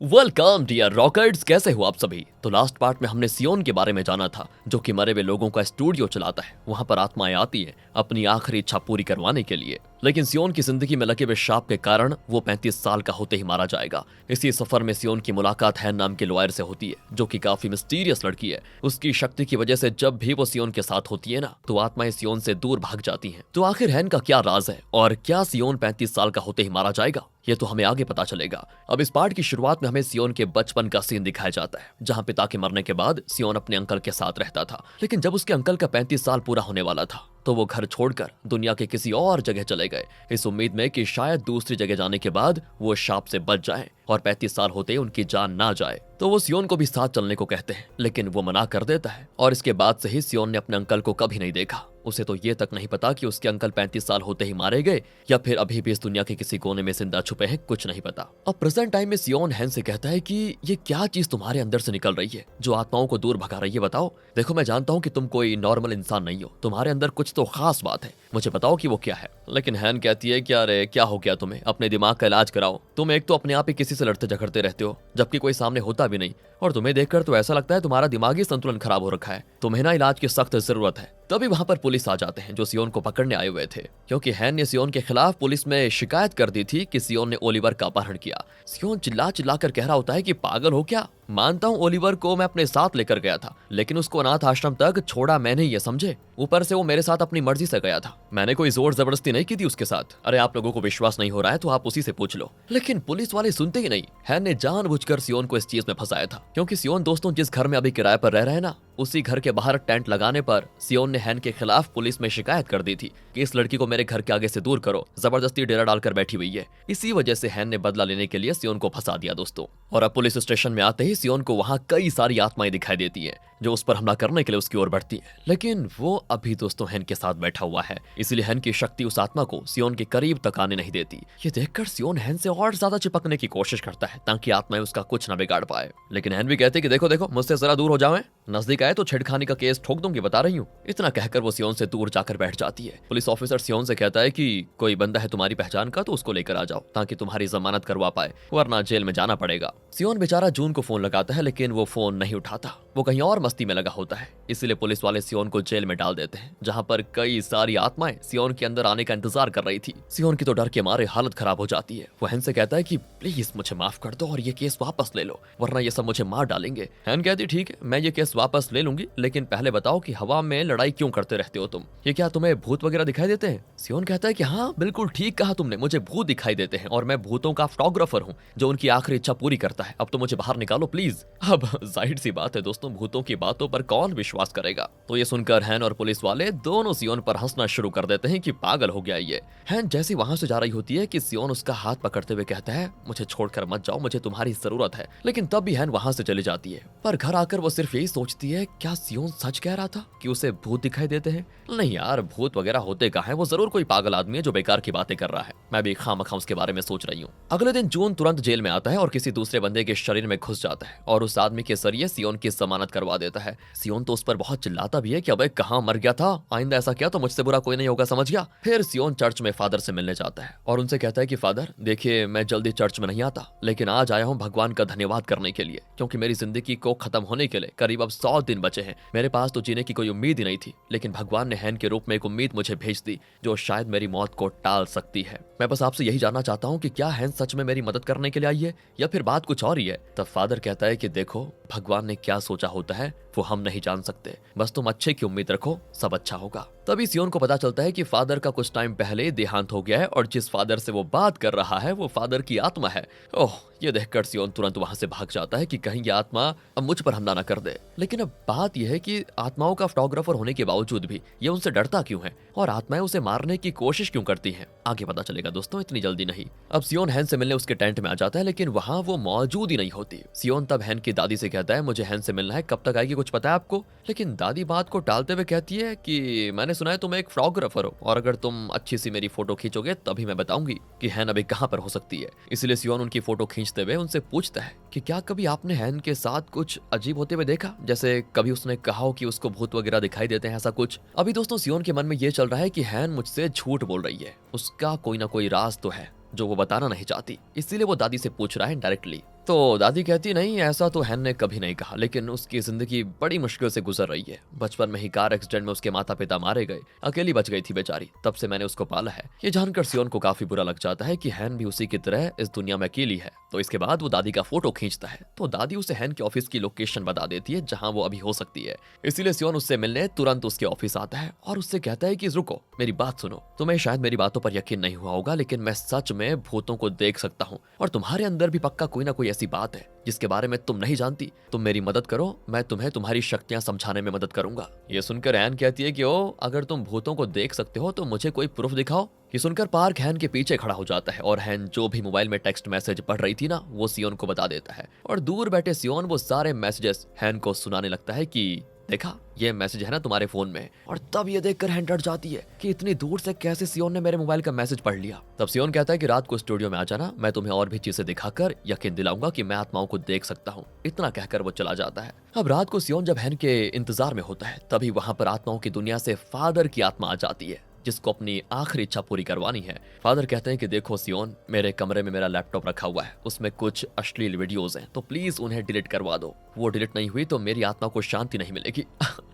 Welcome dear rockets, कैसे हो आप सभी। तो लास्ट पार्ट में हमने सियोन के बारे में जाना था, जो कि मरे हुए लोगों का स्टूडियो चलाता है। वहां पर आत्माएं आती हैं अपनी आखिरी इच्छा पूरी करवाने के लिए, लेकिन सियोन की जिंदगी में लगे हुए शाप के कारण वो 35 साल का होते ही मारा जाएगा। इसी सफर में सियोन की मुलाकात हैन नाम के लॉयर से होती है, जो कि काफी मिस्टीरियस लड़की है। उसकी शक्ति की वजह से जब भी वो सियोन के साथ होती है ना, तो आत्माएं सियोन से दूर भाग जाती हैं। तो आखिर हैन का क्या राज है और क्या सियोन 35 साल का होते ही मारा जाएगा, ये तो हमें आगे पता चलेगा। अब इस पार्ट की शुरुआत में हमें सियोन के बचपन का सीन दिखाया जाता है, जहां पिता के मरने के बाद सियोन अपने अंकल के साथ रहता था। लेकिन जब उसके अंकल का 35 साल पूरा होने वाला था, तो वो घर छोड़कर दुनिया के किसी और जगह चले गए, इस उम्मीद में कि शायद दूसरी जगह जाने के बाद वो शाप से बच जाएं और 35 साल होते ही उनकी जान ना जाए। तो वो सियोन को भी साथ चलने को कहते हैं, लेकिन वो मना कर देता है। और इसके बाद से ही सियोन ने अपने अंकल को कभी नहीं देखा। उसे तो ये तक नहीं पता कि उसके अंकल 35 साल होते ही मारे गए या फिर अभी भी इस दुनिया के किसी कोने में जिंदा छुपे हैं, कुछ नहीं पता। अब प्रेजेंट टाइम में सियोन हैन से कहता है कि ये क्या चीज तुम्हारे अंदर से निकल रही है जो आत्माओं को दूर भगा रही है, बताओ। देखो, मैं जानता हूँ कि तुम कोई नॉर्मल इंसान नहीं हो, तुम्हारे अंदर कुछ तो खास बात है, मुझे बताओ कि वो क्या है। लेकिन हैन कहती है कि अरे क्या हो गया तुम्हें, अपने दिमाग का इलाज कराओ। तुम एक तो अपने आप ही किसी से लड़ते झगड़ते रहते हो, जबकि कोई सामने होता भी नहीं, और तुम्हें देखकर तो ऐसा लगता है तुम्हारा दिमागी संतुलन खराब हो रखा है, तुम्हें ना इलाज की सख्त जरूरत है। तभी वहां पर पुलिस आ जाते हैं, जो सियोन को पकड़ने आए हुए थे, क्योंकि हैन ने सियोन के खिलाफ पुलिस में शिकायत कर दी थी कि सियोन ने ओलिवर का अपहरण किया। सियोन चिल्ला चिल्ला कर कह रहा होता है कि पागल हो क्या, मानता हूँ ओलिवर को मैं अपने साथ लेकर गया था, लेकिन उसको अनाथ आश्रम तक छोड़ा मैंने, ये समझे। ऊपर से वो मेरे साथ अपनी मर्जी से गया था, मैंने कोई जोर जबरदस्ती नहीं की थी उसके साथ। अरे आप लोगों को विश्वास नहीं हो रहा है तो आप उसी से पूछ लो। लेकिन पुलिस वाले सुनते ही नहीं। हैन ने जानबूझकर सियोन को इस चीज में फंसाया था, क्योंकि सियोन दोस्तों जिस घर में अभी किराए पर रह रहे हैं ना, उसी घर के बाहर टेंट लगाने पर सियोन ने हैन के खिलाफ पुलिस में शिकायत कर दी थी कि इस लड़की को मेरे घर के आगे से दूर करो, जबरदस्ती डेरा डालकर बैठी हुई है। इसी वजह से हैन ने बदला लेने के लिए सियोन को फंसा दिया दोस्तों। और अब पुलिस स्टेशन में आते ही सियोन को वहां कई सारी आत्माएं दिखाई देती है, जो उस पर हमला करने के लिए उसकी ओर बढ़ती है। लेकिन वो अभी दोस्तों हैन के साथ बैठा हुआ है, इसलिए हैन की शक्ति उस आत्मा को सियोन के करीब तक आने नहीं देती। ये देखकर सियोन हैन से और ज्यादा चिपकने की कोशिश करता है, ताकि आत्माएं उसका कुछ न बिगाड़ पाए। लेकिन हैन भी कहते कि देखो देखो, मुझसे जरा दूर हो जाओ, नजदीक आए तो छेड़खानी का केस ठोक दूंगी, बता रही हूँ। इतना कहकर वो सियोन से दूर जाकर बैठ जाती है। पुलिस ऑफिसर सियोन से कहता है कि कोई बंदा है तुम्हारी पहचान का तो उसको लेकर आ जाओ, ताकि तुम्हारी जमानत करवा पाए, वरना जेल में जाना पड़ेगा। सियोन बेचारा जून को फोन लगाता है, लेकिन वो फोन नहीं उठाता, वो कहीं और मस्ती में लगा होता है। इसलिए पुलिस वाले सियोन को जेल में डाल देते हैं, जहां पर कई सारी आत्माएं सियोन के अंदर आने का इंतजार कर रही थी। सियोन की तो डर के मारे हालत खराब हो जाती है। वो हैन से कहता है कि प्लीज मुझे माफ कर दो और ये केस वापस ले लो, वरना ये सब मुझे मार डालेंगे। हैन कहती ठीक है, मैं ये केस वापस ले लूंगी, लेकिन पहले बताओ कि हवा में लड़ाई क्यों करते रहते हो तुम, ये क्या तुम्हें भूत वगैरह दिखाई देते हैं। सियोन कहता है कि हाँ बिल्कुल ठीक कहा तुमने, मुझे भूत दिखाई देते हैं और मैं भूतों का फोटोग्राफर हूँ जो उनकी आखिरी इच्छा पूरी करता है। अब तो मुझे बाहर निकालो प्लीज। अब जाहिर सी बात है दोस्तों, भूतों की बातों पर कौन विश्वास करेगा। तो ये सुनकर हैन और पुलिस वाले दोनों सियोन पर हंसना शुरू कर देते हैं कि पागल हो गया ये। हैन जैसे वहां से जा रही होती है कि सियोन उसका हाथ पकड़ते हुए कहता है मुझे छोड़कर मत जाओ, मुझे तुम्हारी जरूरत है। लेकिन तब भी हैन वहां से चली जाती है। पर घर आकर वो सिर्फ यही सोचती है, क्या सियोन सच कह रहा था कि उसे भूत दिखाई देते हैं। नहीं यार, भूत वगैरह होते कहाँ हैं, वो जरूर कोई पागल आदमी है जो बेकार की बातें कर रहा है। मैं भी खामखा उसके बारे में सोच रही हूँ। अगले दिन जून तुरंत जेल में आता है और किसी दूसरे बंदे के शरीर में घुस जाता है और उस आदमी के जरिए सियोन की जमानत करवा देता है। सियोन तो उस पर बहुत चिल्लाता भी है कि अबे कहाँ मर गया था, आइंदा ऐसा किया तो मुझसे बुरा कोई नहीं होगा, समझ गया। फिर सियोन चर्च में फादर से मिलने जाता है और उनसे कहता है कि फादर देखिए, मैं जल्दी चर्च में नहीं आता, लेकिन आज आया हूँ भगवान का धन्यवाद करने के लिए, क्योंकि मेरी जिंदगी को खत्म होने के लिए करीब अब 100 दिन बचे हैं। मेरे पास तो जीने की कोई उम्मीद ही नहीं थी, लेकिन भगवान ने हैन के रूप में एक उम्मीद मुझे भेज दी जो शायद मेरी मौत को टाल सकती है। मैं बस आपसे यही जानना चाहता हूँ कि क्या हैन सच में मेरी मदद करने के लिए आई है या फिर बात कुछ और ही है। तब फादर कहता है कि देखो, भगवान ने क्या सोचा होता है वो हम नहीं जान सकते, बस तुम अच्छे की उम्मीद रखो, सब अच्छा होगा। तभी सियोन को पता चलता है कि फादर का कुछ टाइम पहले देहांत हो गया है और जिस फादर से वो बात कर रहा है वो फादर की आत्मा है। ओह, ये देखकर सियोन तुरंत वहां से भाग जाता है कि कहीं ये आत्मा अब मुझ पर हमला न कर दे। लेकिन अब बात यह है कि आत्माओं का फोटोग्राफर होने के बावजूद भी ये उनसे डरता क्यों है और आत्माएं उसे मारने की कोशिश क्यों करती हैं, आगे पता चलेगा दोस्तों, इतनी जल्दी नहीं। अब सियोन हैन से मिलने उसके टेंट में आ जाता है, लेकिन वहां वो मौजूद ही नहीं होती। सियोन तब हैन की दादी से कहता है मुझे हैन से मिलना है, कब तक आएगी कुछ पता है आपको। लेकिन दादी बात को टालते हुए कहती है कि मैंने सुना है तुम एक फोटोग्राफर हो और अगर तुम अच्छी सी मेरी फोटो खींचोगे तभी मैं बताऊंगी कि हैन अभी कहां पर हो सकती है। इसलिए सियोन उनकी फोटो खींचते हुए उनसे पूछता है कि क्या कभी आपने हैन के साथ कुछ अजीब होते हुए देखा, जैसे कभी उसने कहा हो कि उसको भूत वगैरह दिखाई देते हैं, ऐसा कुछ। अभी दोस्तों सियोन के मन में ये चल रहा है कि हैन मुझसे झूठ बोल रही है, उसका कोई ना कोई राज तो है जो वो बताना नहीं चाहती, इसीलिए वो दादी से पूछ रहा है डायरेक्टली। तो दादी कहती नहीं, ऐसा तो हैन ने कभी नहीं कहा, लेकिन उसकी जिंदगी बड़ी मुश्किल से गुजर रही है। बचपन में ही कार एक्सीडेंट में उसके माता पिता मारे गए, अकेली बच गई थी बेचारी, तब से मैंने उसको पाला है। ये जानकर सियोन को काफी बुरा लग जाता है कि हैन भी उसी की तरह इस दुनिया में अकेली है। तो इसके बाद वो दादी का फोटो खींचता है, तो दादी उसे हैन के ऑफिस की लोकेशन बता देती है जहाँ वो अभी हो सकती है। इसीलिए सियोन उससे मिलने तुरंत उसके ऑफिस आता है और उससे कहता है कि रुको, मेरी बात सुनो। तुम्हें शायद मेरी बातों पर यकीन नहीं हुआ होगा, लेकिन मैं सच में भूतों को देख सकता हूँ और तुम्हारे अंदर भी पक्का कोई ना कोई ऐसी बात है जिसके बारे में तुम नहीं जानती। तुम मेरी मदद करो, मैं तुम्हें तुम्हारी शक्तियां समझाने में मदद करूंगा। ये सुनकर हैन कहती है कि ओ, अगर तुम भूतों को देख सकते हो तो मुझे कोई प्रूफ दिखाओ। ये सुनकर पार्क हैन के पीछे खड़ा हो जाता है और हैन जो भी मोबाइल में टेक्स्ट मैसेज पढ़ रही थी ना, वो सियोन को बता देता है। और दूर बैठे सियोन वो सारे मैसेजेस हैन को सुनाने लगता है कि देखा, ये मैसेज है ना तुम्हारे फोन में। और तब ये देखकर हैन डर जाती है कि इतनी दूर से कैसे सियोन ने मेरे मोबाइल का मैसेज पढ़ लिया। तब सियोन कहता है कि रात को स्टूडियो में आ जाना, मैं तुम्हें और भी चीजें दिखाकर यकीन दिलाऊंगा कि मैं आत्माओं को देख सकता हूँ। इतना कहकर वो चला जाता है। अब रात को सियोन जब हैन के इंतजार में होता है, तभी वहां पर आत्माओं की दुनिया से फादर की आत्मा आ जाती है, जिसको अपनी आखिरी इच्छा पूरी करवानी है। फादर कहते हैं कि देखो सियोन, मेरे कमरे में मेरा लैपटॉप रखा हुआ है, उसमें कुछ अश्लील वीडियोस हैं, तो प्लीज उन्हें डिलीट करवा दो। वो डिलीट नहीं हुई तो मेरी आत्मा को शांति नहीं मिलेगी।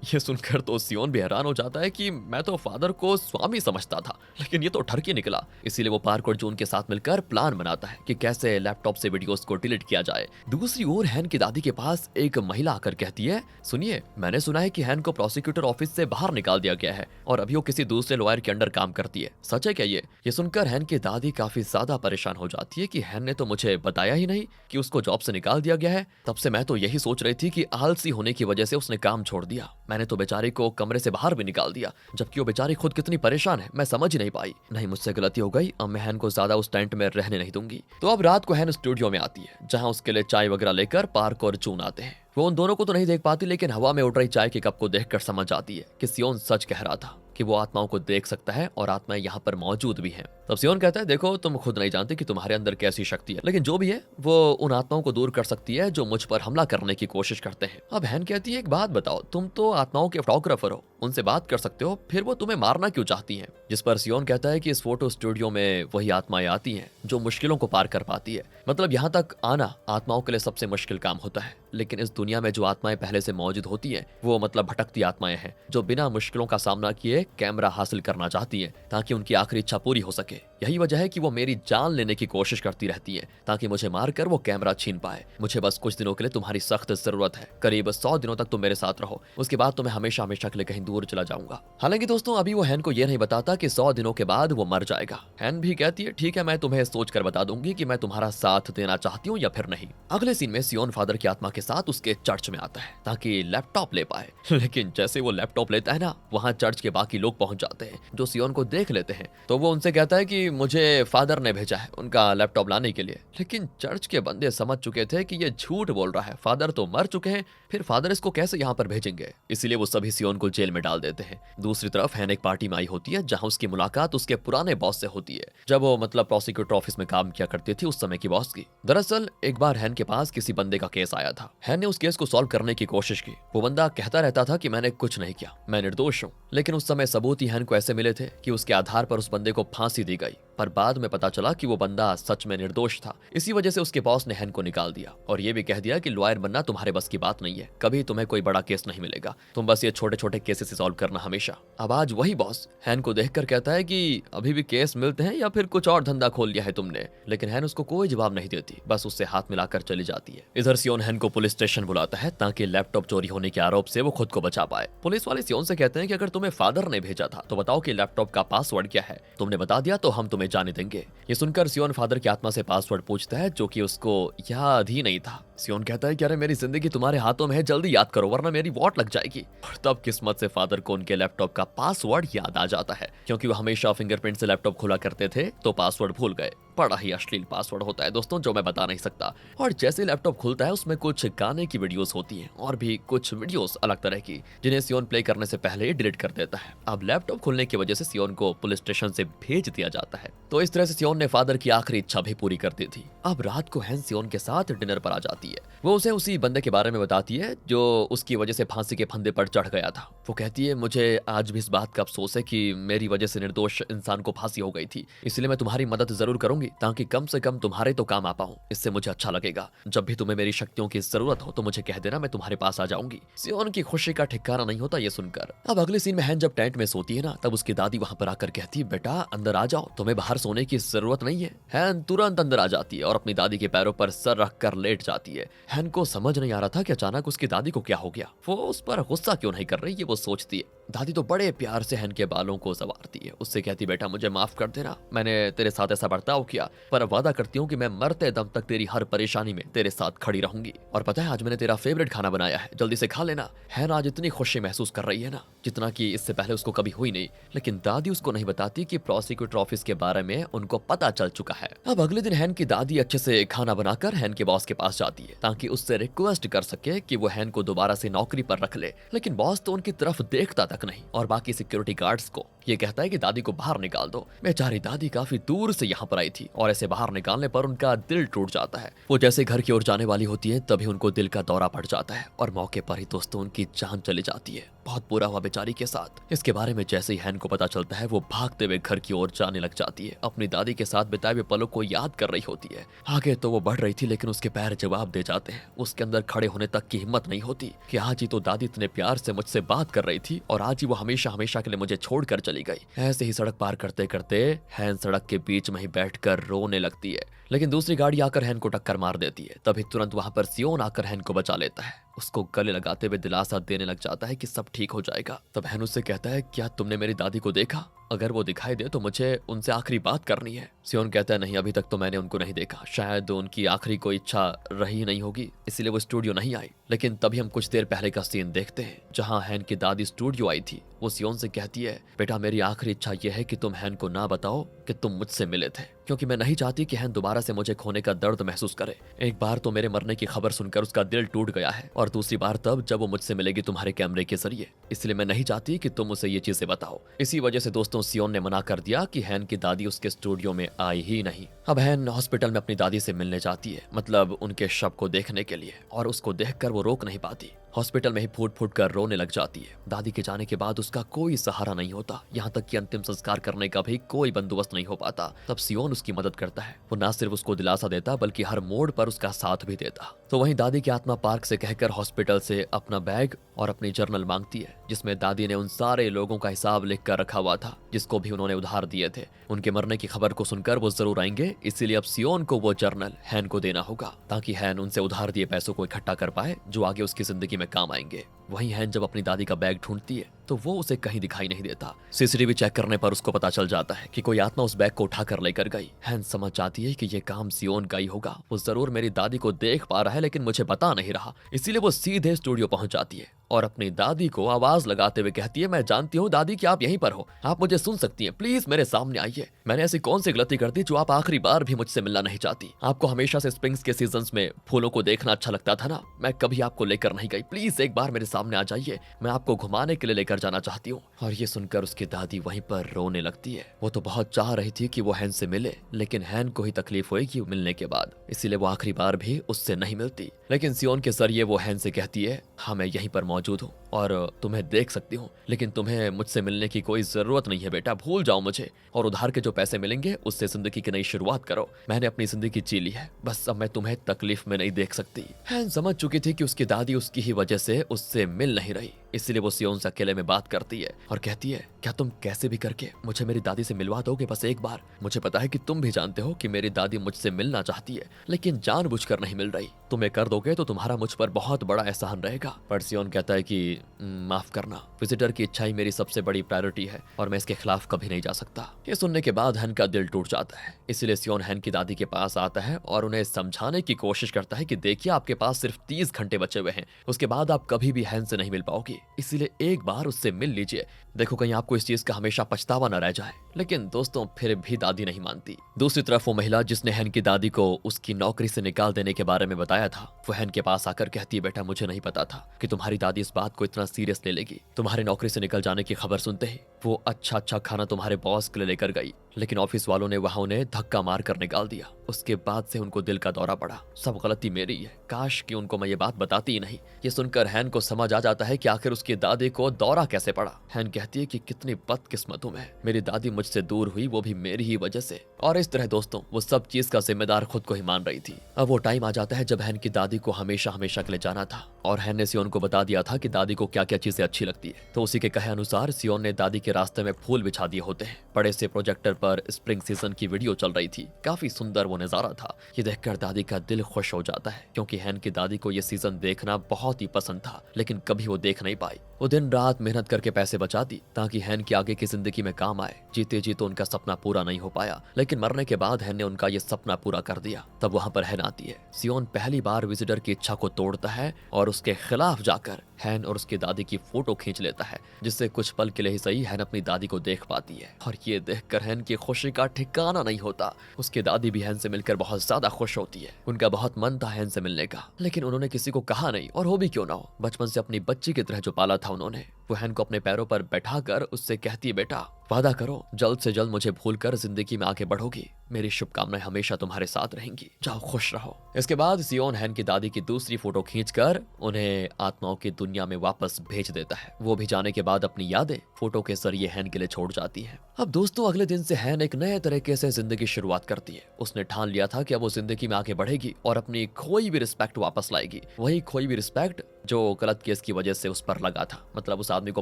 ये सुनकर तो सियोन भी हैरान हो जाता है कि मैं तो फादर को स्वामी समझता था, लेकिन ये तो ठरकी निकला। इसीलिए वो पार्क और जून के साथ मिलकर प्लान बनाता है कि कैसे लैपटॉप से वीडियोस को डिलीट किया जाए। दूसरी ओर हैन की दादी के पास एक महिला आकर कहती है, सुनिए, मैंने सुना है कि हैन को प्रोसिक्यूटर ऑफिस से बाहर निकाल दिया गया है और अभी वो किसी दूसरे लॉयर के अंडर काम करती है। सच है क्या ये सुनकर हैन की दादी काफी ज्यादा परेशान हो जाती है कि हैन ने तो मुझे बताया ही नहीं कि उसको जॉब से निकाल दिया गया है। तब से मैं तो यही सोच रही थी कि आलसी होने की वजह से उसने काम छोड़ दिया। मैंने तो बेचारी को कमरे से बाहर भी निकाल दिया, जबकि वो बेचारी खुद कितनी परेशान है, मैं समझ ही नहीं पाई। नहीं, मुझसे गलती हो गई, अब मैं हैन को ज्यादा उस टेंट में रहने नहीं दूंगी। तो अब रात को हैन स्टूडियो में आती है, जहां उसके लिए चाय वगैरह लेकर पार्क और जून आते हैं। वो उन दोनों को तो नहीं देख पाती, लेकिन हवा में उड़ रही चाय के कप को देखकर समझ आती है कि सियोन सच कह रहा था कि वो आत्माओं को देख सकता है और आत्माएं यहाँ पर मौजूद भी हैं। तब सियोन कहता है, देखो, तुम खुद नहीं जानते कि तुम्हारे अंदर कैसी शक्ति है, लेकिन जो भी है वो उन आत्माओं को दूर कर सकती है जो मुझ पर हमला करने की कोशिश करते हैं। अब हैन कहती है, एक बात बताओ, तुम तो आत्माओं के फोटोग्राफर हो, उनसे बात कर सकते हो, फिर वो तुम्हें मारना क्यों चाहती हैं? जिस पर सियोन कहता है कि इस फोटो स्टूडियो में वही आत्माएं आती हैं जो मुश्किलों को पार कर पाती है। मतलब यहाँ तक आना आत्माओं के लिए सबसे मुश्किल काम होता है, लेकिन इस दुनिया में जो आत्माएं पहले से मौजूद होती हैं, वो मतलब भटकती आत्माएं हैं जो बिना मुश्किलों का सामना किए कैमरा हासिल करना चाहती हैं ताकि उनकी आखिरी इच्छा पूरी हो सके। यही वजह है कि वो मेरी जान लेने की कोशिश करती रहती है ताकि मुझे मारकर वो कैमरा छीन पाए। मुझे बस कुछ दिनों के लिए तुम्हारी सख्त जरूरत है, करीब 100 दिनों तक तुम मेरे साथ रहो, उसके बाद तो मैं हमेशा हमेशा के लिए कहीं दूर चला जाऊंगा। हालांकि दोस्तों, अभी वो हैन को ये नहीं बताता कि 100 दिनों के बाद वो मर जाएगा। हैन भी कहती है, ठीक है, मैं तुम्हें सोच कर बता दूंगी कि मैं तुम्हारा साथ देना चाहती हूँ या फिर नहीं। अगले सीन में सियोन फादर की आत्मा के साथ उसके चर्च में आता है ताकि लैपटॉप ले पाए, लेकिन जैसे वो लैपटॉप लेता है ना, वहाँ चर्च के बाकी लोग पहुंच जाते हैं जो सियोन को देख लेते हैं। तो वो उनसे कहता है कि मुझे फादर ने भेजा है उनका लैपटॉप लाने के लिए। लेकिन चर्च के बंदे समझ चुके थे कि ये झूठ बोल रहा है, फादर तो मर चुके हैं, फिर फादर इसको कैसे यहाँ पर भेजेंगे। इसीलिए वो सभी सियोन को जेल में डाल देते हैं। दूसरी तरफ हैन एक पार्टी में आई होती है जहाँ उसकी मुलाकात उसके पुराने बॉस से होती है, जब वो मतलब प्रोसिक्यूटर ऑफिस में काम किया करती थी उस समय की बॉस की। दरअसल एक बार हैन के पास किसी बंदे का केस आया था। हैन ने उस केस को सॉल्व करने की कोशिश की। वो बंदा कहता रहता था कि मैंने कुछ नहीं किया, मैं निर्दोष हूँ, लेकिन उस समय सबूत ही हैन को ऐसे मिले थे कि उसके आधार पर उस बंदे को फांसी दी गई। पर बाद में पता चला कि वो बंदा सच में निर्दोष था। इसी वजह से उसके बॉस ने हैन को निकाल दिया और ये भी कह दिया कि लॉयर बनना तुम्हारे बस की बात नहीं है, कभी तुम्हें कोई बड़ा केस नहीं मिलेगा, तुम बस ये छोटे छोटे केसेस से सॉल्व करना हमेशा। अब आज वही बॉस हैन को देखकर कहता है कि अभी भी केस मिलते हैं या फिर कुछ और धंधा खोल लिया है तुमने, लेकिन हैन उसको कोई जवाब नहीं देती, बस उससे हाथ मिलाकर चली जाती है। इधर सियोन हैन को पुलिस स्टेशन बुलाता है ताकि लैपटॉप चोरी होने के आरोप से वो खुद को बचा पाए। पुलिस वाले सियोन से कहते हैं कि अगर तुम्हें फादर ने भेजा था तो बताओ कि लैपटॉप का पासवर्ड क्या है, तुमने बता दिया तो हम तुम्हें जाने देंगे। ये सुनकर सियोन फादर की आत्मा से पासवर्ड पूछता है जो कि उसको याद ही नहीं था। सियोन कहता है कि अरे मेरी जिंदगी तुम्हारे हाथों में है, जल्दी याद करो वरना मेरी वॉट लग जाएगी। और तब किस्मत से फादर को उनके लैपटॉप का पासवर्ड याद आ जाता है, क्योंकि वो हमेशा फिंगरप्रिंट से लैपटॉप खोला करते थे तो पासवर्ड भूल गए। बड़ा ही अश्लील पासवर्ड होता है दोस्तों, जो मैं बता नहीं सकता। और जैसे लैपटॉप खुलता है उसमें कुछ गाने की वीडियोस होती हैं और भी कुछ वीडियोस अलग तरह की, जिन्हें सियोन प्ले करने से पहले ही डिलीट कर देता है। अब लैपटॉप खुलने की वजह से सियोन को पुलिस स्टेशन से भेज दिया जाता है। तो इस तरह से सियोन ने फादर की आखिरी इच्छा भी पूरी कर दी थी। अब रात को हैन सियोन के साथ डिनर पर आ जाती है। है। वो उसे उसी बंदे के बारे में बताती है जो उसकी वजह से फांसी के फंदे पर चढ़ गया था। वो कहती है, मुझे आज भी इस बात का अफसोस है कि मेरी वजह से निर्दोष इंसान को फांसी हो गई थी, इसलिए मैं तुम्हारी मदद जरूर करूंगी ताकि कम से कम तुम्हारे तो काम आ पाऊं। इससे मुझे अच्छा लगेगा। जब भी तुम्हें मेरी शक्तियों की जरूरत हो तो मुझे कह देना, मैं तुम्हारे पास आ जाऊंगी। सियोन की खुशी का ठिकाना नहीं होता ये सुनकर। अब अगले सीन में हैन जब टेंट में सोती है ना, तब उसकी दादी वहां पर आकर कहती है, बेटा अंदर आ जाओ, तुम्हें बाहर सोने की जरूरत नहीं है। हैन तुरंत अंदर आ जाती है और अपनी दादी के पैरों पर सर रखकर लेट जाती है। हैन को समझ नहीं आ रहा था कि अचानक उसकी दादी को क्या हो गया। वो उस पर गुस्सा क्यों नहीं कर रही है वो सोचती है। दादी तो बड़े प्यार से हैन के बालों को संवारती है। उससे कहती, बेटा मुझे माफ कर देना, मैंने तेरे साथ ऐसा बर्ताव किया, पर वादा करती हूँ कि मैं मरते दम तक तेरी हर परेशानी में तेरे साथ खड़ी रहूंगी। और पता है आज मैंने तेरा फेवरेट खाना बनाया है, जल्दी से खा लेना। हैन आज इतनी खुशी महसूस कर रही है ना, जितना कि इससे पहले उसको कभी हुई नहीं। लेकिन दादी उसको नहीं बताती कि प्रोसिक्यूटर ऑफिस के बारे में उनको पता चल चुका है। अब अगले दिन हैन की दादी अच्छे से खाना बनाकर हैन के बॉस के पास जाती है ताकि उससे रिक्वेस्ट कर सके कि वो हैन को दोबारा से नौकरी पर रख ले। लेकिन बॉस तो उनकी तरफ देखता तक नहीं और बाकी सिक्योरिटी गार्ड्स को ये कहता है कि दादी को बाहर निकाल दो। बेचारी दादी काफी दूर से यहाँ पर आई थी और ऐसे बाहर निकालने पर उनका दिल टूट जाता है। वो जैसे घर की ओर जाने वाली होती है तभी उनको दिल का दौरा पड़ जाता है और मौके पर ही दोस्तों उनकी जान चली जाती है। बहुत बुरा हुआ बेचारी के साथ। इसके बारे में जैसे ही हैन को पता चलता है वो भागते हुए घर की ओर जाने लग जाती है। अपनी दादी के साथ बिताए हुए पलों को याद कर रही होती है। आगे तो वो बढ़ रही थी लेकिन उसके पैर जवाब दे जाते हैं। उसके अंदर खड़े होने तक की हिम्मत नहीं होती कि आज ही तो दादी इतने प्यार से मुझसे बात कर रही थी और आज ही वो हमेशा हमेशा के लिए मुझे छोड़कर चली गई। ऐसे ही सड़क पार करते करते हैन सड़क के बीच में ही बैठकर रोने लगती है। लेकिन दूसरी गाड़ी आकर हैन को टक्कर मार देती है। तभी तुरंत वहां पर सियोन आकर हैन को बचा लेता है। उसको गले लगाते हुए दिलासा देने लग जाता है कि सब ठीक हो जाएगा। तब हैन उससे कहता है, क्या तुमने मेरी दादी को देखा? अगर वो दिखाई दे तो मुझे उनसे आखिरी बात करनी है। सियोन कहता है, नहीं अभी तक तो मैंने उनको नहीं देखा, शायद उनकी आखिरी कोई इच्छा रही नहीं होगी इसलिए वो स्टूडियो नहीं आई। लेकिन तभी हम कुछ देर पहले का सीन देखते हैं जहां हैन की दादी स्टूडियो आई थी। वो सियोन से कहती है, बेटा मेरी आखिरी इच्छा यह है कि तुम हैन को ना बताओ कि तुम मुझसे मिले थे, क्योंकि मैं नहीं चाहती कि हैन दोबारा से मुझे खोने का दर्द महसूस करे। एक बार तो मेरे मरने की खबर सुनकर उसका दिल टूट गया है और दूसरी बार तब जब वो मुझसे मिलेगी तुम्हारे कैमरे के जरिए, इसलिए मैं नहीं चाहती कि तुम उसे ये चीजें बताओ। इसी वजह से दोस्तों सियोन ने मना कर दिया कि हैन की दादी उसके स्टूडियो में आई ही नहीं। अब हैन हॉस्पिटल में अपनी दादी से मिलने जाती है, मतलब उनके शव को देखने के लिए, और उसको देखकर वो रोक नहीं पाती। हॉस्पिटल में ही फूट फूट कर रोने लग जाती है। दादी के जाने के बाद उसका कोई सहारा नहीं होता, यहाँ तक कि अंतिम संस्कार करने का भी कोई बंदोबस्त नहीं हो पाता। तब सियोन उसकी मदद करता है। वो ना सिर्फ उसको दिलासा देता बल्कि हर मोड़ पर उसका साथ भी देता। तो वहीं दादी की आत्मा पार्क से कहकर हॉस्पिटल से अपना बैग और अपनी जर्नल मांगती है, जिसमें दादी ने उन सारे लोगों का हिसाब लिख कर रखा हुआ था जिसको भी उन्होंने उधार दिए थे। उनके मरने की खबर को सुनकर वो जरूर आएंगे, इसीलिए अब सियोन को वो जर्नल हैन को देना होगा ताकि हैन उनसे उधार दिए पैसों को इकट्ठा कर पाए जो आगे उसकी जिंदगी में काम आएंगे। वहीं हैन जब अपनी दादी का बैग ढूंढती है तो वो उसे कहीं दिखाई नहीं देता। सीसीटीवी चेक करने पर उसको पता चल जाता है कि कोई आत्मा उस बैग को उठाकर लेकर गई। हैन समझ जाती है कि ये काम सियोन का ही होगा। वो जरूर मेरी दादी को देख पा रहा है लेकिन मुझे बता नहीं रहा, इसीलिए वो सीधे स्टूडियो पहुंच जाती है और अपनी दादी को आवाज लगाते हुए कहती है, मैं जानती हूँ दादी कि आप यहीं पर हो, आप मुझे सुन सकती हैं, प्लीज मेरे सामने आइए। मैंने ऐसी कौन सी गलती कर दी जो आप आखिरी बार भी मुझसे मिलना नहीं चाहती? आपको हमेशा से स्प्रिंग्स के सीजन्स में फूलों को देखना अच्छा लगता था ना, मैं कभी आपको लेकर नहीं गई, प्लीज एक बार मेरे सामने आ जाइए, मैं आपको घुमाने के लिए लेकर जाना चाहती हूँ। और ये सुनकर उसकी दादी वहीं पर रोने लगती है। वो तो बहुत चाह रही थी कि वो हैन से मिले, लेकिन हैन को ही तकलीफ होगी मिलने के बाद, इसीलिए वो आखिरी बार भी उससे नहीं मिलती। लेकिन सियोन के जरिए वो हैन से कहती है, हाँ मैं यहीं पर मौजूद हूँ और तुम्हें देख सकती हूँ, लेकिन तुम्हें मुझसे मिलने की कोई जरूरत नहीं है बेटा, भूल जाओ मुझे और उधार के जो पैसे मिलेंगे उससे जिंदगी की नई शुरुआत करो। मैंने अपनी जिंदगी जी ली है, बस अब मैं तुम्हें तकलीफ में नहीं देख सकती। हैन समझ चुकी थी कि उसकी दादी उसकी ही वजह से उससे मिल नहीं रही, इसलिए वो सियोन से अकेले में बात करती है और कहती है, क्या तुम कैसे भी करके मुझे मेरी दादी से मिलवा दोगे बस एक बार? मुझे पता है कि तुम भी जानते हो कि मेरी दादी मुझसे मिलना चाहती है लेकिन जानबूझकर नहीं मिल रही, तुम्हें कर दोगे तो तुम्हारा मुझ पर बहुत बड़ा एहसान रहेगा। पर सियोन कहता है कि माफ करना, विजिटर की इच्छा ही मेरी सबसे बड़ी प्रायोरिटी है और मैं इसके खिलाफ कभी नहीं जा सकता। ये सुनने के बाद हैन का दिल टूट जाता है, इसलिए सियोन हैन की दादी के पास आता है और उन्हें समझाने की कोशिश करता है कि देखिए आपके पास सिर्फ 30 घंटे बचे हुए हैं, उसके बाद आप कभी भी हैन से नहीं मिल पाओगी, इसीलिए एक बार उससे मिल लीजिए, देखो कहीं आपको इस चीज का हमेशा पछतावा न रह जाए। लेकिन दोस्तों फिर भी दादी नहीं मानती। दूसरी तरफ वो महिला जिसने हैन की दादी को उसकी नौकरी से निकाल देने के बारे में बताया था, वो हैन के पास आकर कहती है, बेटा मुझे नहीं पता था कि तुम्हारी दादी इस बात को इतना सीरियस ले लेगी। तुम्हारी नौकरी से निकल जाने की खबर सुनते ही वो अच्छा खाना तुम्हारे बॉस के लिए लेकर गई, लेकिन ऑफिस वालों ने वहां उन्हें धक्का मार कर निकाल दिया। उसके बाद से उनको दिल का दौरा पड़ा। सब गलती मेरी है, काश कि उनको मैं ये बात बताती ही नहीं। ये सुनकर हैन को समझ आ जाता है कि आखिर उसकी दादी को दौरा कैसे पड़ा। हैन कहती है कि कितनी बदकिस्मत हूं मैं, मेरी दादी मुझसे दूर हुई, वो भी मेरी ही वजह से। और इस तरह दोस्तों वो सब चीज का जिम्मेदार खुद को ही मान रही थी। अब वो टाइम आ जाता है जब हैन की दादी को हमेशा हमेशा के लिए जाना था, और हैन ने सियोन को बता दिया था कि दादी को क्या क्या चीजें अच्छी लगती है। तो उसी के कहे अनुसार सियोन ने दादी के रास्ते में फूल बिछा दिए होते हैं। बड़े से प्रोजेक्टर पर स्प्रिंग सीजन की वीडियो चल रही थी। काफी सुंदर वो नजारा था। ये देखकर दादी का दिल खुश हो जाता है, क्योंकि हैन की दादी को ये सीजन देखना बहुत ही पसंद था, लेकिन कभी वो देख नहीं पाई। वो दिन रात मेहनत करके पैसे बचाती ताकि हैन की आगे की जिंदगी में काम आए। जीते जी तो उनका सपना पूरा नहीं हो पाया, लेकिन मरने के बाद हैन ने उनका ये सपना पूरा कर दिया। तब वहां पर हैन आती है। सियोन पहली बार विजिटर की इच्छा को तोड़ता है और उसके खिलाफ जाकर हैन और उसकी दादी की फोटो खींच लेता है, जिससे कुछ पल के लिए ही सही हैन अपनी दादी को देख पाती है। और ये देखकर हैन की खुशी का ठिकाना नहीं होता। उसकी दादी भी हैन से मिलकर बहुत ज्यादा खुश होती है। उनका बहुत मन था हैन से मिलने का, लेकिन उन्होंने किसी को कहा नहीं, और हो भी क्यों ना हो, बचपन से अपनी बच्ची की तरह जो पाला था उन्होंने। वो हैन को अपने पैरों पर बैठाकर उससे कहती है, बेटा वादा करो जल्द से जल्द मुझे भूलकर जिंदगी में आगे बढ़ोगी, मेरी शुभकामनाएं हमेशा तुम्हारे साथ रहेंगी, जाओ खुश रहो। इसके बाद सियोन हैन की दादी की दूसरी फोटो खींचकर उन्हें आत्माओं की दुनिया में वापस भेज देता है। वो भी जाने के बाद अपनी यादें फोटो के जरिए हैन के लिए छोड़ जाती है। अब दोस्तों अगले दिन से हैन एक नए तरीके से जिंदगी शुरुआत करती है। उसने ठान लिया था कि अब वो जिंदगी में आगे बढ़ेगी और अपनी खोई भी रिस्पेक्ट वापस लाएगी। वही खोई भी रिस्पेक्ट जो गलत केस की वजह से उस पर लगा था, मतलब उस आदमी को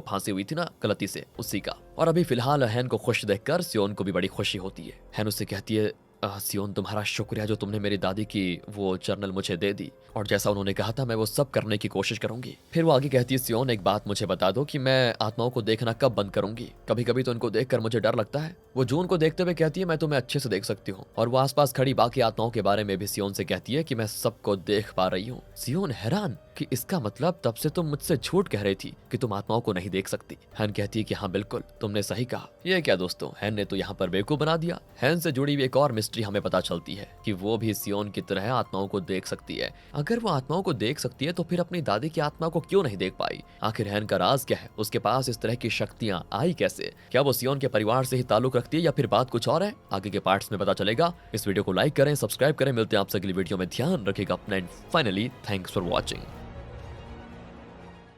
फांसी हुई थी ना गलती से, उसी का। और अभी फिलहाल हैन को खुश देखकर सियोन को भी बड़ी खुशी होती है। हैन उससे कहती है, सियोन तुम्हारा शुक्रिया जो तुमने मेरी दादी की वो जर्नल मुझे दे दी, और जैसा उन्होंने कहा था मैं वो सब करने की कोशिश करूंगी। फिर वो आगे कहती है, सियोन एक बात मुझे बता दो कि मैं आत्माओं को देखना कब बंद करूंगी? कभी कभी तो इनको देखकर मुझे डर लगता है। वो जून को देखते हुए कहती है, मैं तुम्हें अच्छे से देख सकती हूँ। और वो आसपास खड़ी बाकी आत्माओं के बारे में भी सियोन से कहती है कि मैं सबको देख पा रही हूँ। सियोन हैरान कि इसका मतलब तब से तुम मुझसे झूठ कह रही थी कि तुम आत्माओं को नहीं देख सकती। हैन कहती है कि हाँ बिल्कुल, तुमने सही कहा। ये क्या दोस्तों, हैन ने तो यहाँ पर बेवकूफ बना दिया। हैन से जुड़ी हुई एक और मिस्ट्री हमें पता चलती है कि वो भी सियोन की तरह आत्माओं को देख सकती है। अगर वो आत्माओं को देख सकती है तो फिर अपनी दादी की आत्मा को क्यों नहीं देख पाई? आखिर हैन का राज क्या है? उसके पास इस तरह की शक्तियां आई कैसे? क्या वो सियोन के परिवार से ही ताल्लुक रखती है या फिर बात कुछ और है? आगे के पार्ट्स में पता चलेगा। इस वीडियो को लाइक करें, सब्सक्राइब करें। मिलते हैं आपसे अगली वीडियो में। ध्यान रखिएगा अपना। Finally thanks for watching.